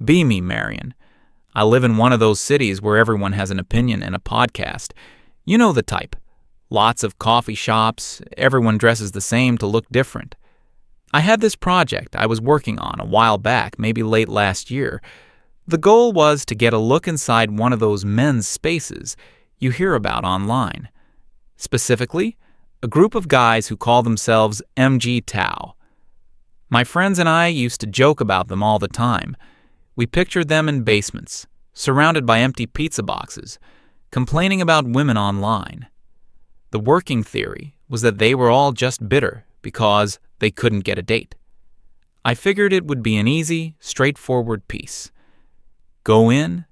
Be me, Marion. I live in one of those cities where everyone has an opinion and a podcast. You know the type. Lots of coffee shops, everyone dresses the same to look different. I had this project I was working on a while back, maybe late last year. The goal was to get a look inside one of those men's spaces you hear about online. Specifically, a group of guys who call themselves MGTOW. My friends and I used to joke about them all the time. We pictured them in basements, surrounded by empty pizza boxes, complaining about women online. The working theory was that they were all just bitter because they couldn't get a date. I figured it would be an easy, straightforward piece. Go in,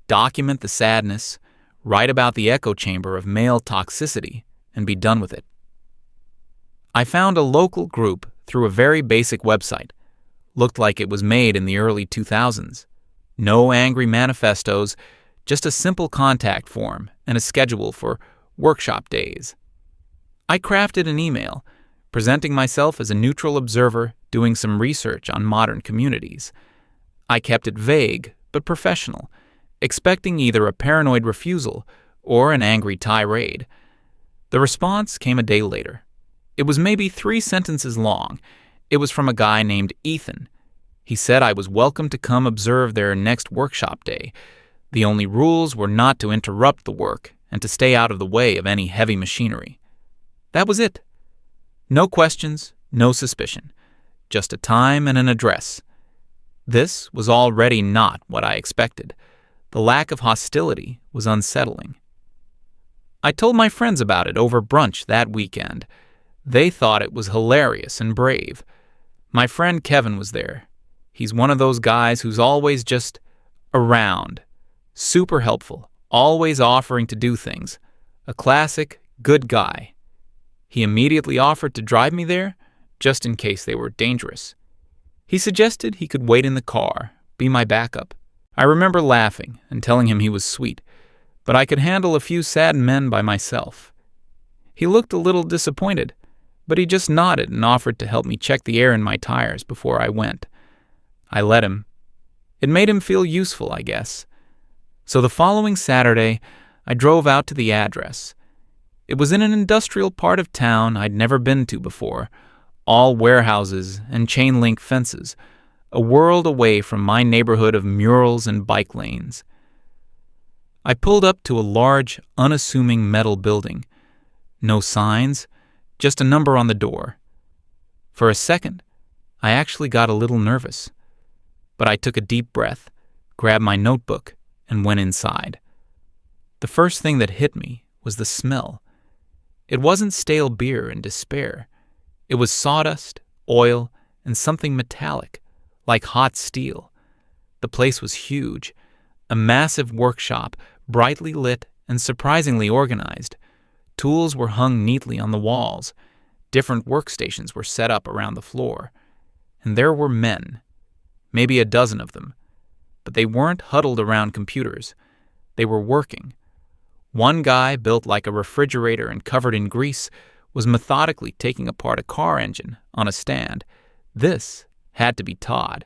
document the sadness, write about the echo chamber of male toxicity, and be done with it. I found a local group through a very basic website. Looked like it was made in the early 2000s. No angry manifestos, just a simple contact form and a schedule for workshop days. I crafted an email, presenting myself as a neutral observer doing some research on modern communities. I kept it vague but professional, expecting either a paranoid refusal or an angry tirade. The response came a day later. It was maybe 3 sentences long. It was from a guy named Ethan. He said I was welcome to come observe their next workshop day. The only rules were not to interrupt the work and to stay out of the way of any heavy machinery. That was it. No questions, no suspicion. Just a time and an address. This was already not what I expected. The lack of hostility was unsettling. I told my friends about it over brunch that weekend. They thought it was hilarious and brave. My friend Kevin was there. He's one of those guys who's always just around. Super helpful, always offering to do things. A classic good guy. He immediately offered to drive me there, just in case they were dangerous. He suggested he could wait in the car, be my backup. I remember laughing and telling him he was sweet, but I could handle a few sad men by myself. He looked a little disappointed, but he just nodded and offered to help me check the air in my tires before I went. I let him. It made him feel useful, I guess. So the following Saturday, I drove out to the address. It was in an industrial part of town I'd never been to before, all warehouses and chain-link fences, a world away from my neighborhood of murals and bike lanes. I pulled up to a large, unassuming metal building. No signs, just a number on the door. For a second, I actually got a little nervous. But I took a deep breath, grabbed my notebook, and went inside. The first thing that hit me was the smell. It wasn't stale beer and despair. It was sawdust, oil, and something metallic, like hot steel. The place was huge, a massive workshop, brightly lit and surprisingly organized. Tools were hung neatly on the walls. Different workstations were set up around the floor. And there were men, maybe a dozen of them. But they weren't huddled around computers. They were working. One guy, built like a refrigerator and covered in grease, was methodically taking apart a car engine on a stand. This had to be Todd.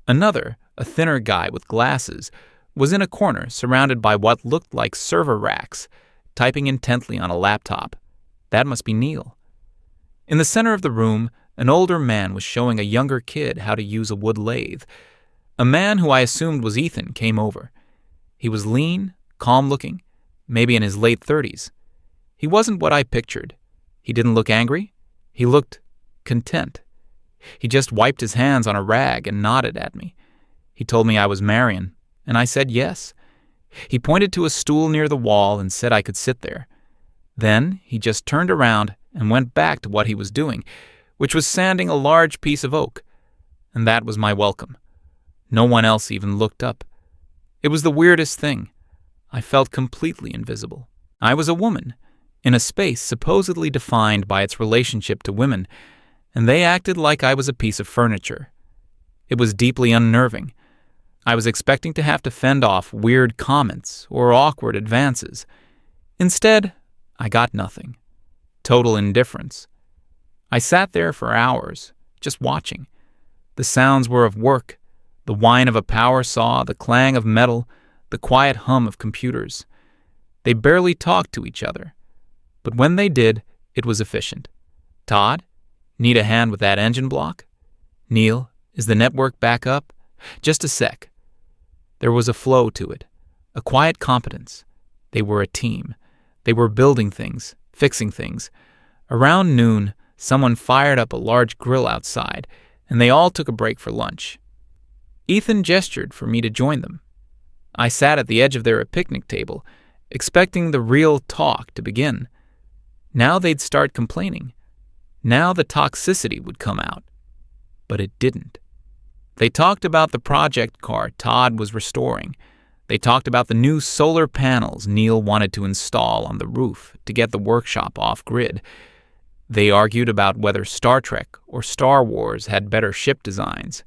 Another, a thinner guy with glasses, was in a corner surrounded by what looked like server racks, typing intently on a laptop. That must be Neil. In the center of the room, an older man was showing a younger kid how to use a wood lathe. A man who I assumed was Ethan came over. He was lean, calm-looking, maybe in his late 30s. He wasn't what I pictured. He didn't look angry. He looked content. He just wiped his hands on a rag and nodded at me. He told me I was Marion, and I said yes. He pointed to a stool near the wall and said I could sit there. Then he just turned around and went back to what he was doing, which was sanding a large piece of oak. And that was my welcome. No one else even looked up. It was the weirdest thing. I felt completely invisible. I was a woman, in a space supposedly defined by its relationship to women, and they acted like I was a piece of furniture. It was deeply unnerving. I was expecting to have to fend off weird comments or awkward advances. Instead, I got nothing. Total indifference. I sat there for hours, just watching. The sounds were of work, The whine of a power saw, the clang of metal, the quiet hum of computers. They barely talked to each other, but when they did, it was efficient. Todd, need a hand with that engine block? Neil, is the network back up? Just a sec. There was a flow to it, a quiet competence. They were a team. They were building things, fixing things. Around noon, someone fired up a large grill outside, and they all took a break for lunch. Ethan gestured for me to join them. I sat at the edge of their picnic table, expecting the real talk to begin. Now they'd start complaining. Now the toxicity would come out. But it didn't. They talked about the project car Todd was restoring. They talked about the new solar panels Neil wanted to install on the roof to get the workshop off-grid. They argued about whether Star Trek or Star Wars had better ship designs.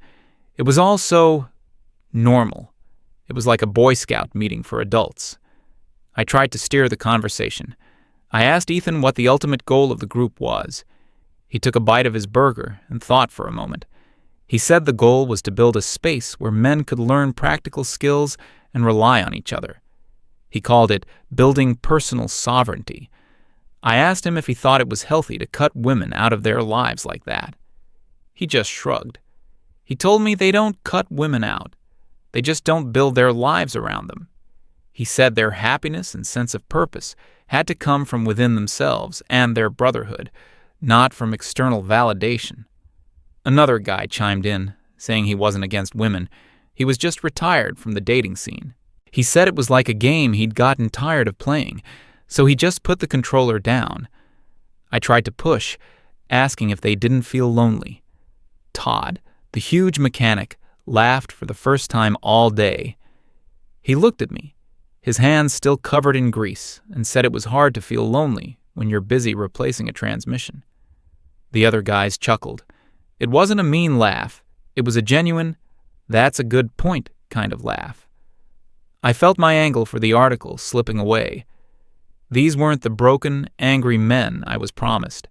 It was all so normal. It was like a Boy Scout meeting for adults. I tried to steer the conversation. I asked Ethan what the ultimate goal of the group was. He took a bite of his burger and thought for a moment. He said the goal was to build a space where men could learn practical skills and rely on each other. He called it building personal sovereignty. I asked him if he thought it was healthy to cut women out of their lives like that. He just shrugged. He told me they don't cut women out. They just don't build their lives around them. He said their happiness and sense of purpose had to come from within themselves and their brotherhood, not from external validation. Another guy chimed in, saying he wasn't against women. He was just retired from the dating scene. He said it was like a game he'd gotten tired of playing, so he just put the controller down. I tried to push, asking if they didn't feel lonely. Todd, the huge mechanic, laughed for the first time all day. He looked at me, his hands still covered in grease, and said it was hard to feel lonely when you're busy replacing a transmission. The other guys chuckled. It wasn't a mean laugh. It was a genuine, that's a good point kind of laugh. I felt my angle for the article slipping away. These weren't the broken, angry men I was promised.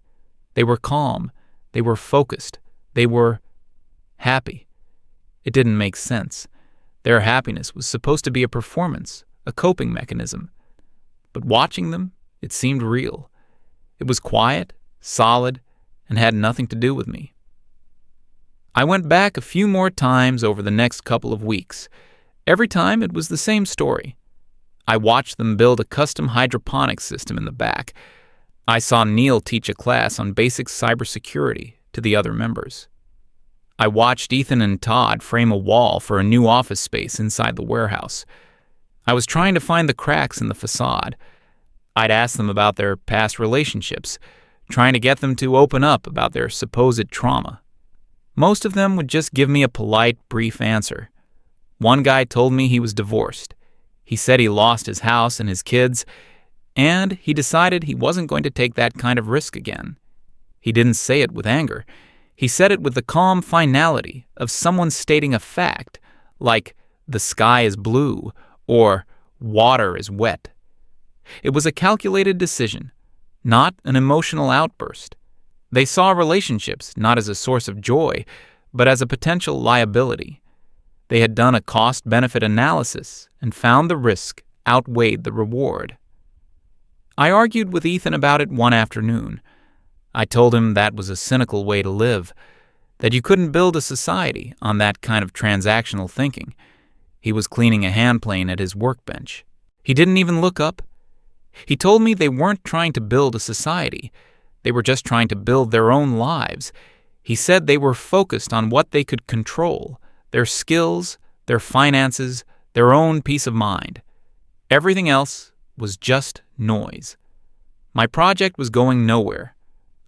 They were calm. They were focused. They were happy. It didn't make sense. Their happiness was supposed to be a performance, a coping mechanism. But watching them, it seemed real. It was quiet, solid, and had nothing to do with me. I went back a few more times over the next couple of weeks. Every time it was the same story. I watched them build a custom hydroponics system in the back. I saw Neil teach a class on basic cybersecurity to the other members. I watched Ethan and Todd frame a wall for a new office space inside the warehouse. I was trying to find the cracks in the facade. I'd ask them about their past relationships, trying to get them to open up about their supposed trauma. Most of them would just give me a polite, brief answer. One guy told me he was divorced. He said he lost his house and his kids, and he decided he wasn't going to take that kind of risk again. He didn't say it with anger. He said it with the calm finality of someone stating a fact, like the sky is blue or water is wet. It was a calculated decision, not an emotional outburst. They saw relationships not as a source of joy, but as a potential liability. They had done a cost-benefit analysis and found the risk outweighed the reward. I argued with Ethan about it one afternoon. I told him that was a cynical way to live, that you couldn't build a society on that kind of transactional thinking. He was cleaning a handplane at his workbench. He didn't even look up. He told me they weren't trying to build a society. They were just trying to build their own lives. He said they were focused on what they could control, their skills, their finances, their own peace of mind. Everything else was just noise. My project was going nowhere.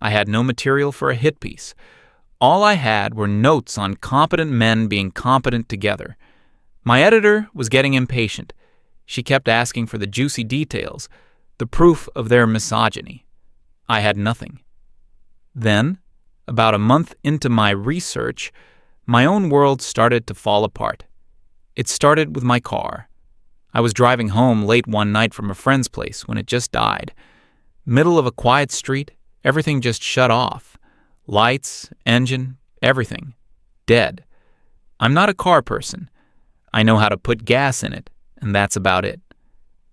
I had no material for a hit piece. All I had were notes on competent men being competent together. My editor was getting impatient. She kept asking for the juicy details, the proof of their misogyny. I had nothing. Then, about a month into my research, my own world started to fall apart. It started with my car. I was driving home late one night from a friend's place when it just died. Middle of a quiet street, everything just shut off. Lights, engine, everything. Dead. I'm not a car person. I know how to put gas in it, and that's about it.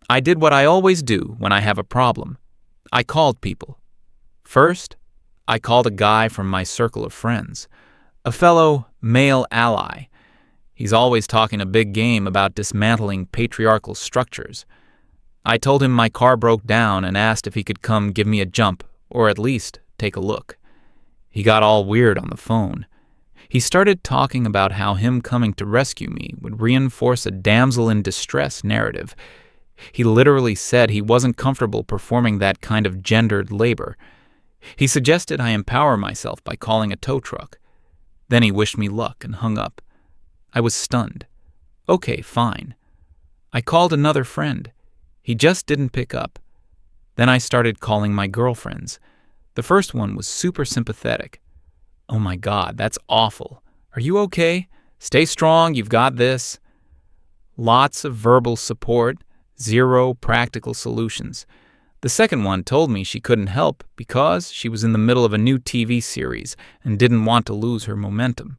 I did what I always do when I have a problem. I called people. First, I called a guy from my circle of friends, a fellow male ally. He's always talking a big game about dismantling patriarchal structures. I told him my car broke down and asked if he could come give me a jump, or at least take a look. He got all weird on the phone. He started talking about how him coming to rescue me would reinforce a damsel in distress narrative. He literally said he wasn't comfortable performing that kind of gendered labor. He suggested I empower myself by calling a tow truck. Then he wished me luck and hung up. I was stunned. Okay, fine. I called another friend. He just didn't pick up. Then I started calling my girlfriends. The first one was super sympathetic. Oh my God, that's awful. Are you okay? Stay strong, you've got this. Lots of verbal support, zero practical solutions. The second one told me she couldn't help because she was in the middle of a new TV series and didn't want to lose her momentum.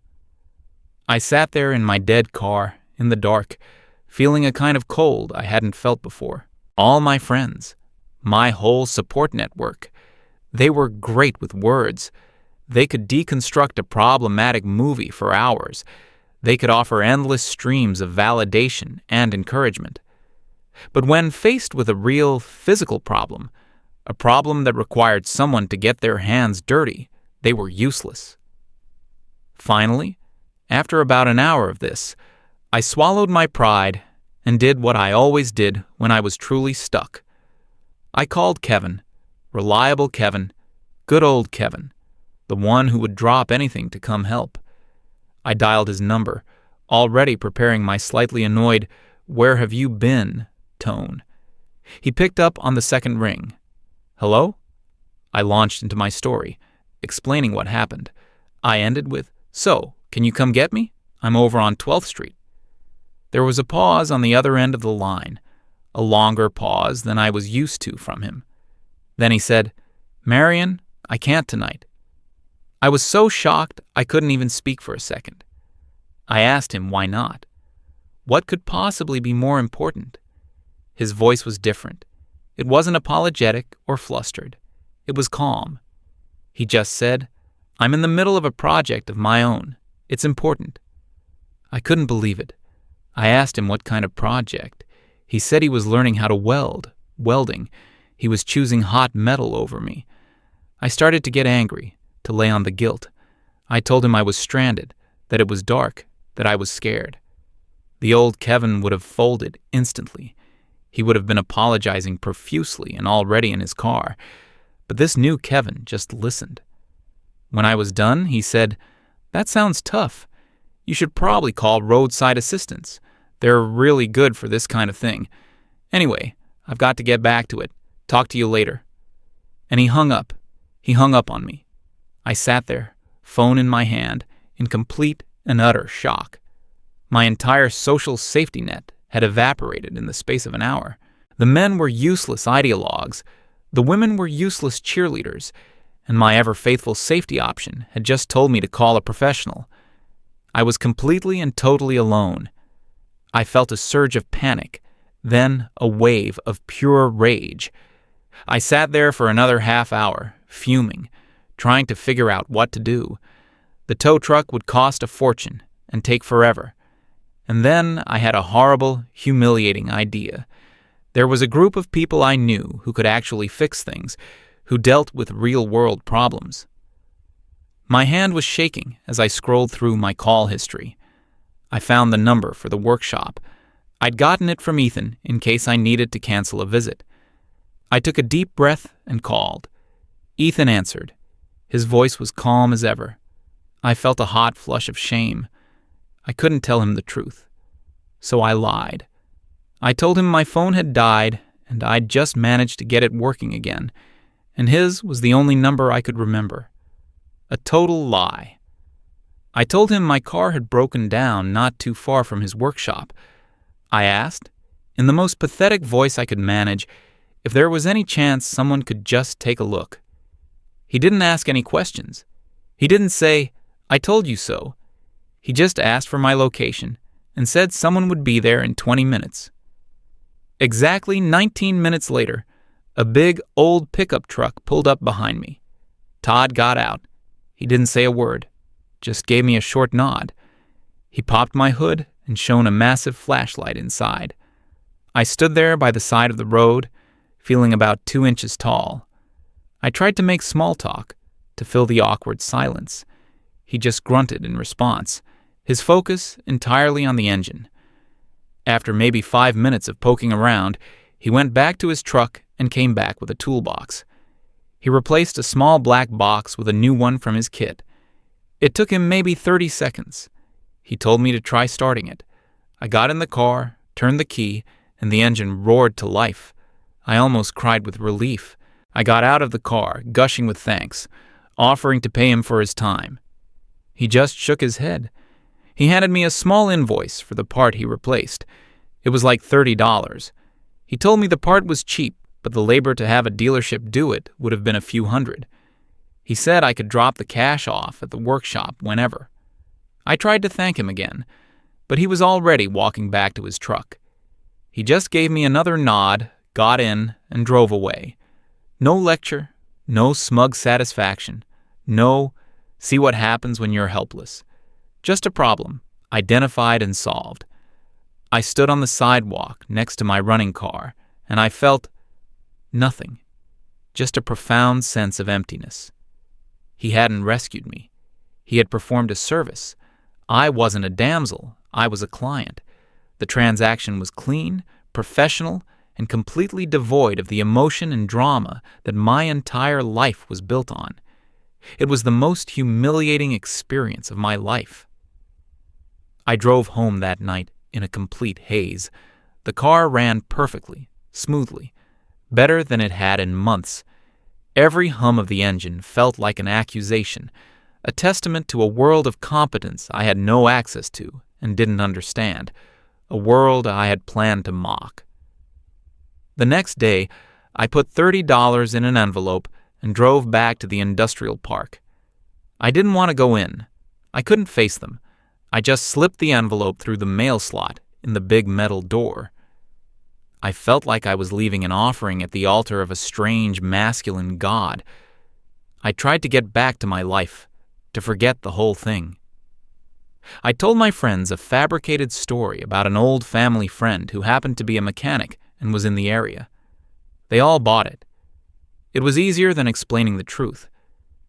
I sat there in my dead car, in the dark, feeling a kind of cold I hadn't felt before. All my friends, my whole support network, they were great with words. They could deconstruct a problematic movie for hours. They could offer endless streams of validation and encouragement. But when faced with a real physical problem, a problem that required someone to get their hands dirty, they were useless. Finally, after about an hour of this, I swallowed my pride and did what I always did when I was truly stuck. I called Kevin, reliable Kevin, good old Kevin, the one who would drop anything to come help. I dialed his number, already preparing my slightly annoyed, "Where have you been?" tone. He picked up on the second ring. Hello? I launched into my story, explaining what happened. I ended with, "So, can you come get me? I'm over on 12th Street. There was a pause on the other end of the line, a longer pause than I was used to from him. Then he said, "Marion, I can't tonight." I was so shocked I couldn't even speak for a second. I asked him why not. What could possibly be more important? His voice was different. It wasn't apologetic or flustered. It was calm. He just said, "I'm in the middle of a project of my own. It's important." I couldn't believe it. I asked him what kind of project. He said he was learning how to welding. He was choosing hot metal over me. I started to get angry, to lay on the guilt. I told him I was stranded, that it was dark, that I was scared. The old Kevin would have folded instantly. He would have been apologizing profusely and already in his car. But this new Kevin just listened. When I was done, he said, "That sounds tough. You should probably call roadside assistance. They're really good for this kind of thing. Anyway, I've got to get back to it. Talk to you later." And he hung up. He hung up on me. I sat there, phone in my hand, in complete and utter shock. My entire social safety net had evaporated in the space of an hour. The men were useless ideologues. The women were useless cheerleaders. And my ever-faithful safety option had just told me to call a professional. I was completely and totally alone. I felt a surge of panic, then a wave of pure rage. I sat there for another half hour, fuming, trying to figure out what to do. The tow truck would cost a fortune and take forever. And then I had a horrible, humiliating idea. There was a group of people I knew who could actually fix things, who dealt with real-world problems. My hand was shaking as I scrolled through my call history. I found the number for the workshop. I'd gotten it from Ethan in case I needed to cancel a visit. I took a deep breath and called. Ethan answered. His voice was calm as ever. I felt a hot flush of shame. I couldn't tell him the truth. So I lied. I told him my phone had died and I'd just managed to get it working again, and his was the only number I could remember. A total lie. I told him my car had broken down not too far from his workshop. I asked, in the most pathetic voice I could manage, if there was any chance someone could just take a look. He didn't ask any questions. He didn't say, "I told you so." He just asked for my location and said someone would be there in 20 minutes. Exactly 19 minutes later, a big old pickup truck pulled up behind me. Todd got out. He didn't say a word, just gave me a short nod. He popped my hood and shone a massive flashlight inside. I stood there by the side of the road, feeling about 2 inches tall. I tried to make small talk, to fill the awkward silence. He just grunted in response, his focus entirely on the engine. After maybe 5 minutes of poking around, he went back to his truck and came back with a toolbox. He replaced a small black box with a new one from his kit. It took him maybe 30 seconds. He told me to try starting it. I got in the car, turned the key, and the engine roared to life. I almost cried with relief. I got out of the car, gushing with thanks, offering to pay him for his time. He just shook his head. He handed me a small invoice for the part he replaced. It was like $30. He told me the part was cheap, but the labor to have a dealership do it would have been a few hundred. He said I could drop the cash off at the workshop whenever. I tried to thank him again, but he was already walking back to his truck. He just gave me another nod, got in, and drove away. No lecture, no smug satisfaction, no see what happens when you're helpless. Just a problem, identified and solved. I stood on the sidewalk next to my running car, and I felt nothing, just a profound sense of emptiness. He hadn't rescued me. He had performed a service. I wasn't a damsel, I was a client. The transaction was clean, professional, and completely devoid of the emotion and drama that my entire life was built on. It was the most humiliating experience of my life. I drove home that night in a complete haze. The car ran perfectly, smoothly, better than it had in months. Every hum of the engine felt like an accusation, a testament to a world of competence I had no access to and didn't understand, a world I had planned to mock. The next day, I put $30 in an envelope and drove back to the industrial park. I didn't want to go in. I couldn't face them. I just slipped the envelope through the mail slot in the big metal door. I felt like I was leaving an offering at the altar of a strange masculine god. I tried to get back to my life, to forget the whole thing. I told my friends a fabricated story about an old family friend who happened to be a mechanic and was in the area. They all bought it. It was easier than explaining the truth.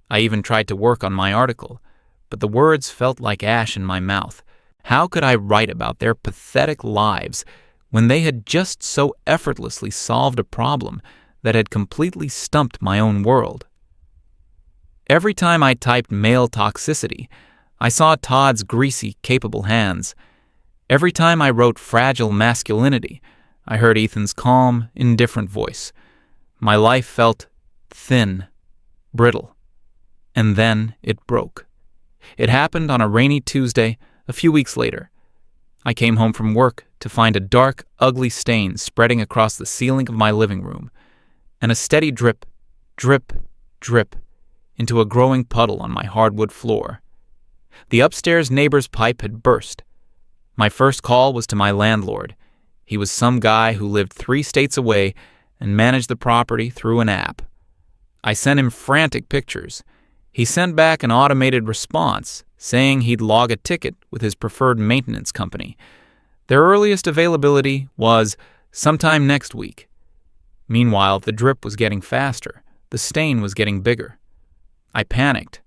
I even tried to work on my article, but the words felt like ash in my mouth. How could I write about their pathetic lives when they had just so effortlessly solved a problem that had completely stumped my own world? Every time I typed male toxicity, I saw Todd's greasy, capable hands. Every time I wrote fragile masculinity, I heard Ethan's calm, indifferent voice. My life felt thin, brittle. And then it broke. It happened on a rainy Tuesday, a few weeks later. I came home from work to find a dark, ugly stain spreading across the ceiling of my living room, and a steady drip, drip, drip, into a growing puddle on my hardwood floor. The upstairs neighbor's pipe had burst. My first call was to my landlord. He was some guy who lived 3 states away and managed the property through an app. I sent him frantic pictures. He sent back an automated response saying he'd log a ticket with his preferred maintenance company. Their earliest availability was sometime next week. Meanwhile, the drip was getting faster. The stain was getting bigger. I panicked.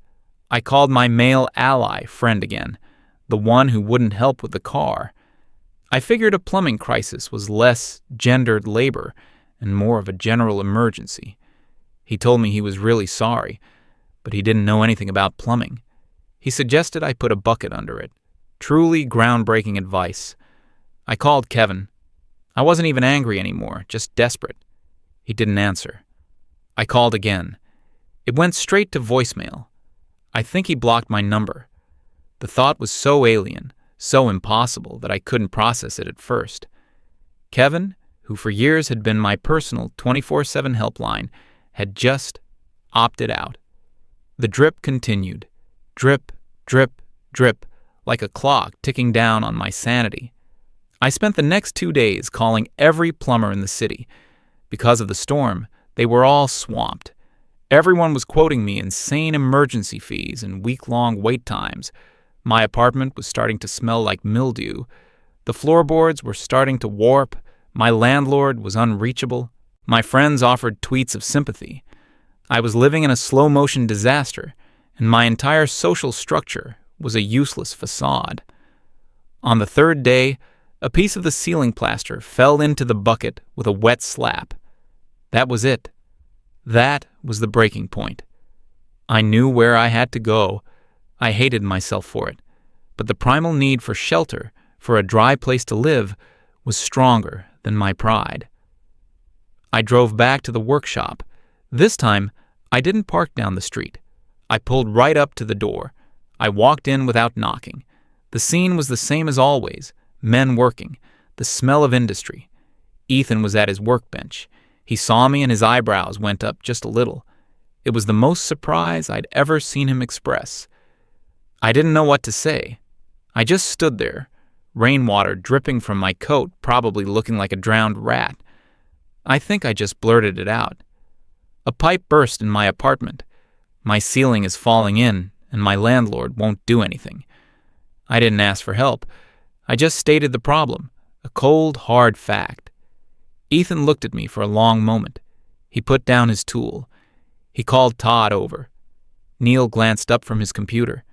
I called my male ally friend again, the one who wouldn't help with the car. I figured a plumbing crisis was less gendered labor and more of a general emergency. He told me he was really sorry, but he didn't know anything about plumbing. He suggested I put a bucket under it. Truly groundbreaking advice. I called Kevin. I wasn't even angry anymore, just desperate. He didn't answer. I called again. It went straight to voicemail. I think he blocked my number. The thought was so alien, so impossible that I couldn't process it at first. Kevin, who for years had been my personal 24/7 helpline, had just opted out. The drip continued. Drip, drip, drip, like a clock ticking down on my sanity. I spent the next 2 days calling every plumber in the city. Because of the storm, they were all swamped. Everyone was quoting me insane emergency fees and week-long wait times. My apartment was starting to smell like mildew. The floorboards were starting to warp. My landlord was unreachable. My friends offered tweets of sympathy. I was living in a slow-motion disaster, and my entire social structure was a useless facade. On the third day, a piece of the ceiling plaster fell into the bucket with a wet slap. That was it. That was the breaking point. I knew where I had to go. I hated myself for it. But the primal need for shelter, for a dry place to live, was stronger than my pride. I drove back to the workshop. This time, I didn't park down the street. I pulled right up to the door. I walked in without knocking. The scene was the same as always. Men working. The smell of industry. Ethan was at his workbench. He saw me and his eyebrows went up just a little. It was the most surprise I'd ever seen him express. I didn't know what to say. I just stood there, rainwater dripping from my coat, probably looking like a drowned rat. I think I just blurted it out. A pipe burst in my apartment. My ceiling is falling in, and my landlord won't do anything. I didn't ask for help. I just stated the problem, a cold, hard fact. Ethan looked at me for a long moment. He put down his tool. He called Todd over. Neil glanced up from his computer.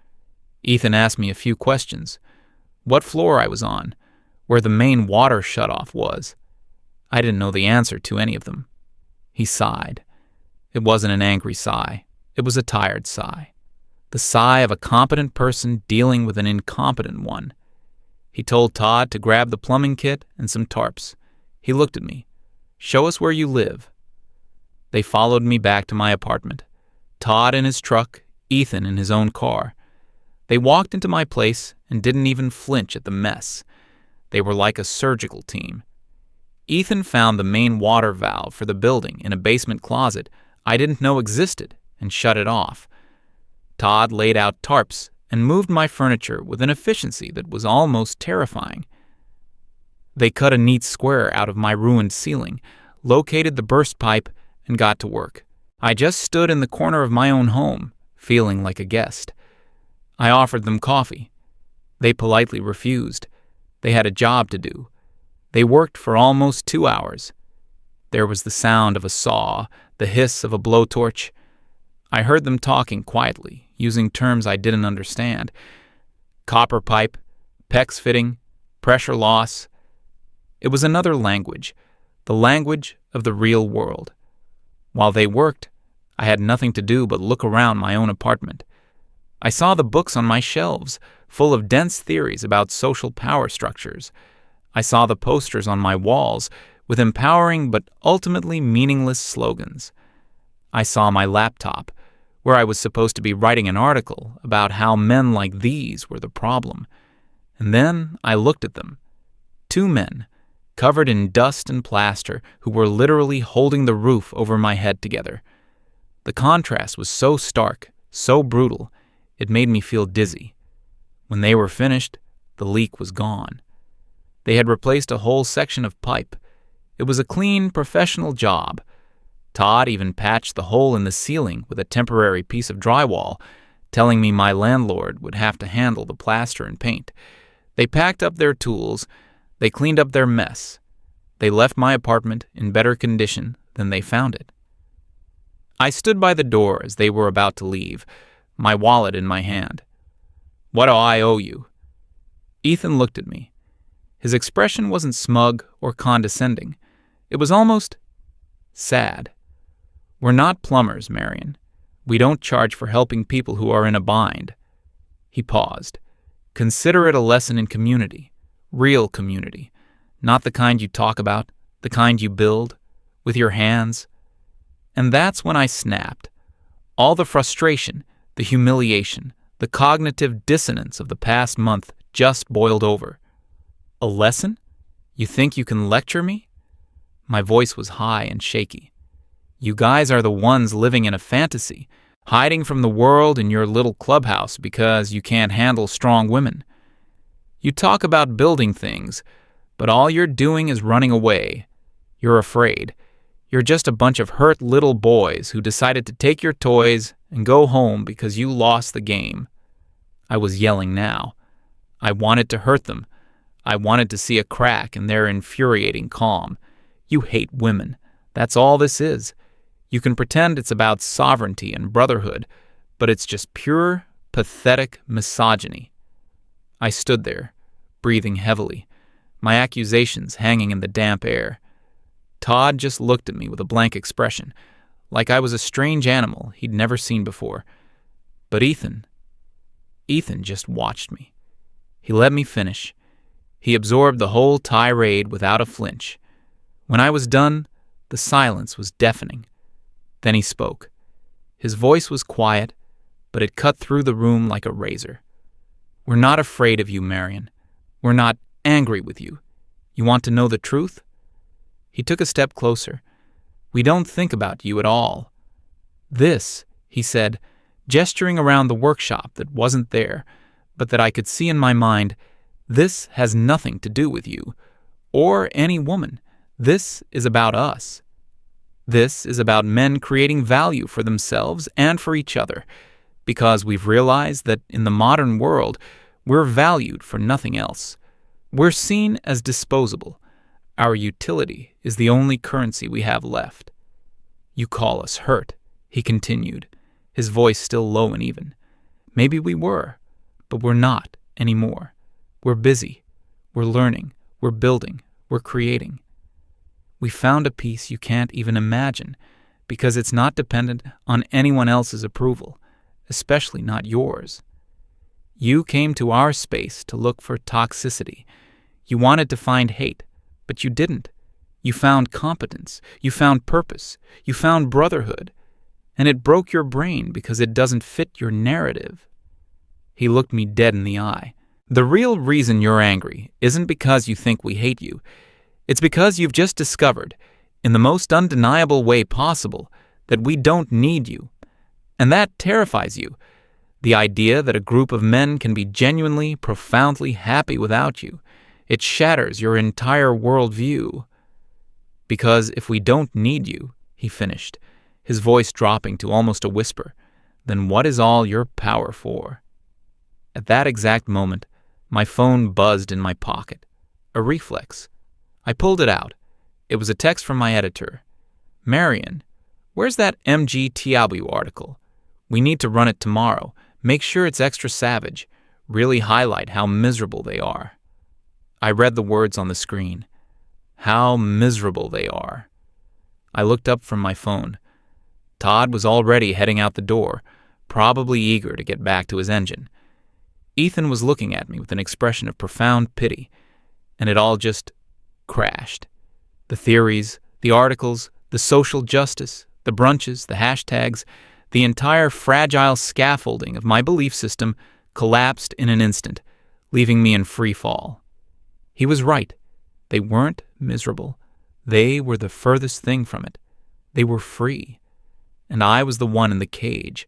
Ethan asked me a few questions. What floor I was on, where the main water shutoff was. I didn't know the answer to any of them. He sighed. It wasn't an angry sigh. It was a tired sigh. The sigh of a competent person dealing with an incompetent one. He told Todd to grab the plumbing kit and some tarps. He looked at me. Show us where you live. They followed me back to my apartment. Todd in his truck, Ethan in his own car. They walked into my place and didn't even flinch at the mess. They were like a surgical team. Ethan found the main water valve for the building in a basement closet I didn't know existed and shut it off. Todd laid out tarps and moved my furniture with an efficiency that was almost terrifying. They cut a neat square out of my ruined ceiling, located the burst pipe, and got to work. I just stood in the corner of my own home, feeling like a guest. I offered them coffee. They politely refused. They had a job to do. They worked for almost 2 hours. There was the sound of a saw, the hiss of a blowtorch. I heard them talking quietly, using terms I didn't understand. Copper pipe, PEX fitting, pressure loss. It was another language, the language of the real world. While they worked, I had nothing to do but look around my own apartment. I saw the books on my shelves, full of dense theories about social power structures. I saw the posters on my walls, with empowering but ultimately meaningless slogans. I saw my laptop, where I was supposed to be writing an article about how men like these were the problem. And then I looked at them. 2 men, covered in dust and plaster, who were literally holding the roof over my head together. The contrast was so stark, so brutal, it made me feel dizzy. When they were finished, the leak was gone. They had replaced a whole section of pipe. It was a clean, professional job. Todd even patched the hole in the ceiling with a temporary piece of drywall, telling me my landlord would have to handle the plaster and paint. They packed up their tools. They cleaned up their mess. They left my apartment in better condition than they found it. I stood by the door as they were about to leave, my wallet in my hand. What do I owe you? Ethan looked at me. His expression wasn't smug or condescending. It was almost sad. We're not plumbers, Marion. We don't charge for helping people who are in a bind. He paused. Consider it a lesson in community. Real community. Not the kind you talk about, the kind you build, with your hands. And that's when I snapped. All the frustration, the humiliation, the cognitive dissonance of the past month just boiled over. A lesson? You think you can lecture me? My voice was high and shaky. You guys are the ones living in a fantasy, hiding from the world in your little clubhouse because you can't handle strong women. You talk about building things, but all you're doing is running away. You're afraid. You're just a bunch of hurt little boys who decided to take your toys and go home because you lost the game." I was yelling now. I wanted to hurt them. I wanted to see a crack in their infuriating calm. You hate women. That's all this is. You can pretend it's about sovereignty and brotherhood, but it's just pure, pathetic misogyny. I stood there, breathing heavily, my accusations hanging in the damp air. Todd just looked at me with a blank expression, like I was a strange animal he'd never seen before. But Ethan just watched me. He let me finish. He absorbed the whole tirade without a flinch. When I was done, the silence was deafening. Then he spoke. His voice was quiet, but it cut through the room like a razor. "We're not afraid of you, Marion. We're not angry with you. You want to know the truth?" He took a step closer. "We don't think about you at all. This," he said, gesturing around the workshop that wasn't there, but that I could see in my mind, "this has nothing to do with you, or any woman. This is about us. This is about men creating value for themselves and for each other, because we've realized that in the modern world, we're valued for nothing else. We're seen as disposable. Our utility is the only currency we have left. You call us hurt," he continued, his voice still low and even. "Maybe we were, but we're not anymore. We're busy. We're learning. We're building. We're creating. We found a peace you can't even imagine, because it's not dependent on anyone else's approval, especially not yours. You came to our space to look for toxicity. You wanted to find hate, but you didn't. You found competence. You found purpose. You found brotherhood. And it broke your brain because it doesn't fit your narrative." He looked me dead in the eye. "The real reason you're angry isn't because you think we hate you. It's because you've just discovered, in the most undeniable way possible, that we don't need you. And that terrifies you. The idea that a group of men can be genuinely, profoundly happy without you. It shatters your entire worldview. Because if we don't need you," he finished, his voice dropping to almost a whisper, "then what is all your power for?" At that exact moment, my phone buzzed in my pocket. A reflex. I pulled it out. It was a text from my editor. "Marion, where's that MGTOW article? We need to run it tomorrow. Make sure it's extra savage. Really highlight how miserable they are." I read the words on the screen. How miserable they are. I looked up from my phone. Todd was already heading out the door, probably eager to get back to his engine. Ethan was looking at me with an expression of profound pity, and it all just crashed. The theories, the articles, the social justice, the brunches, the hashtags, the entire fragile scaffolding of my belief system collapsed in an instant, leaving me in free fall. He was right. They weren't miserable. They were the furthest thing from it. They were free. And I was the one in the cage,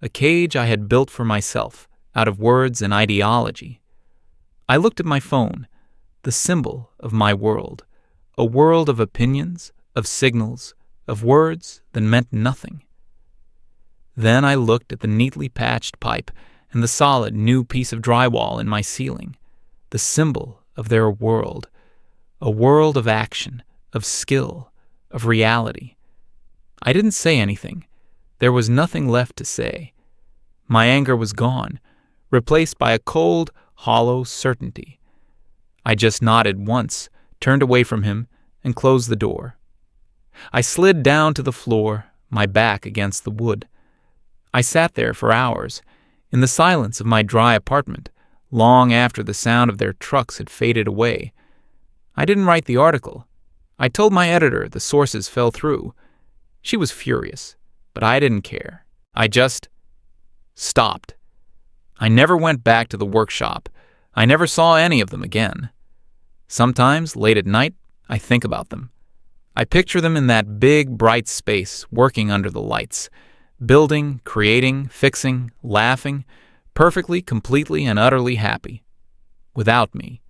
a cage I had built for myself, out of words and ideology. I looked at my phone, the symbol of my world, a world of opinions, of signals, of words that meant nothing. Then I looked at the neatly patched pipe and the solid new piece of drywall in my ceiling, the symbol of their world, a world of action, of skill, of reality. I didn't say anything. There was nothing left to say. My anger was gone, replaced by a cold, hollow certainty. I just nodded once, turned away from him, and closed the door. I slid down to the floor, my back against the wood. I sat there for hours, in the silence of my dry apartment, long after the sound of their trucks had faded away. I didn't write the article. I told my editor the sources fell through. She was furious, but I didn't care. I just stopped. I never went back to the workshop. I never saw any of them again. Sometimes, late at night, I think about them. I picture them in that big, bright space, working under the lights, building, creating, fixing, laughing, perfectly, completely, and utterly happy. without me.